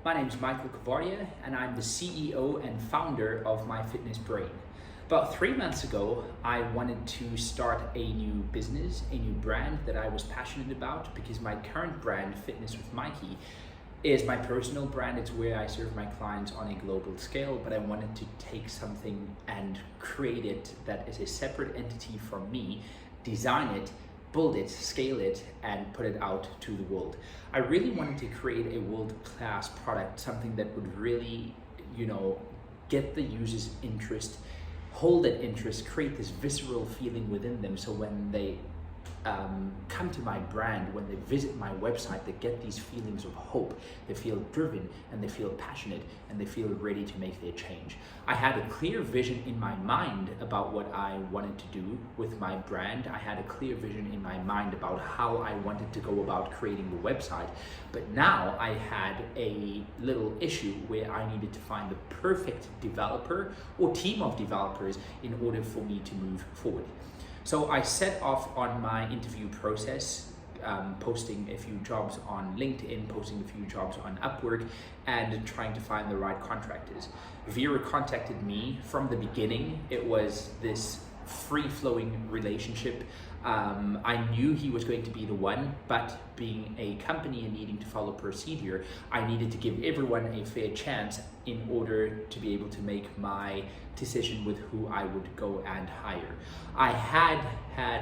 My name is 𝐌𝐲 𝐅𝐢𝐭𝐧𝐞𝐬𝐬 and I'm the CEO and founder of My Fitness Brain. About 3 months ago, I wanted to start a new business, a new brand that I was passionate about, because my current brand, Fitness with Mikey, is my personal brand. It's where I serve my clients on a global scale, but I wanted to take something and create it that is a separate entity from me, design it, build it, scale it, and put it out to the world. I really wanted to create a world-class product, something that would really, get the user's interest, hold that interest, create this visceral feeling within them, so when they come to my brand, when they visit my website, they get these feelings of hope, they feel driven, and they feel passionate, and they feel ready to make their change. I had a clear vision in my mind about what I wanted to do with my brand. I had a clear vision in my mind about how I wanted to go about creating the website, but now I had a little issue where I needed to find the perfect developer or team of developers in order for me to move forward. So I set off on my interview process, posting a few jobs on LinkedIn, posting a few jobs on Upwork, and trying to find the right contractors. Vera contacted me from the beginning. It was this free-flowing relationship. I knew he was going to be the one, but being a company and needing to follow procedure, I needed to give everyone a fair chance in order to be able to make my decision with who I would go and hire. I had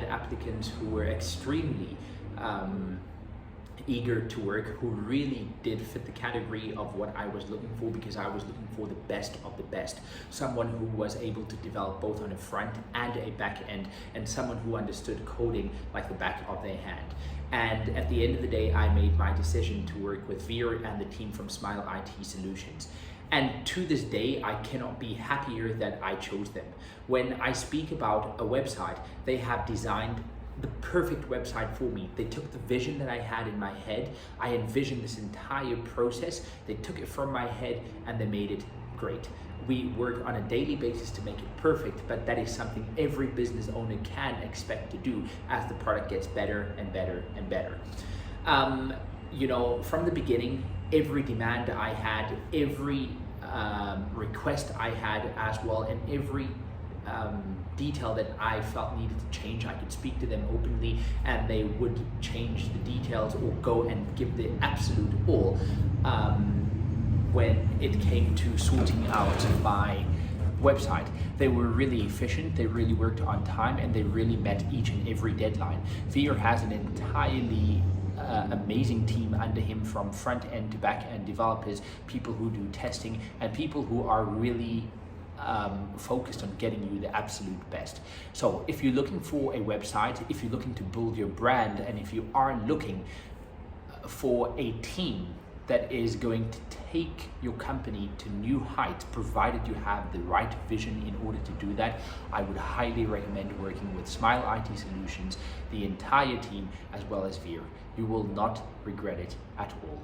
applicants who were extremely eager to work, who really did fit the category of what I was looking for, because I was looking for the best of the best. Someone who was able to develop both on a front and a back end, and someone who understood coding like the back of their hand. And at the end of the day, I made my decision to work with Vera and the team from Smile IT Solutions. And to this day, I cannot be happier that I chose them. When I speak about a website, they have designed the perfect website for me. They took the vision that I had in my head. I envisioned this entire process. They took it from my head and they made it great. We work on a daily basis to make it perfect, but that is something every business owner can expect to do as the product gets better and better and better. From the beginning, every demand I had, every request I had as well, and every detail that I felt needed to change, I could speak to them openly and they would change the details or go and give the absolute all when it came to sorting out my website. They were really efficient, they really worked on time, and they really met each and every deadline. Vera has an entirely amazing team under him, from front end to back end developers, people who do testing, and people who are really focused on getting you the absolute best. So if you're looking for a website, if you're looking to build your brand, and if you are looking for a team that is going to take your company to new heights, provided you have the right vision in order to do that, I would highly recommend working with Smile IT Solutions, the entire team, as well as Vera. You will not regret it at all.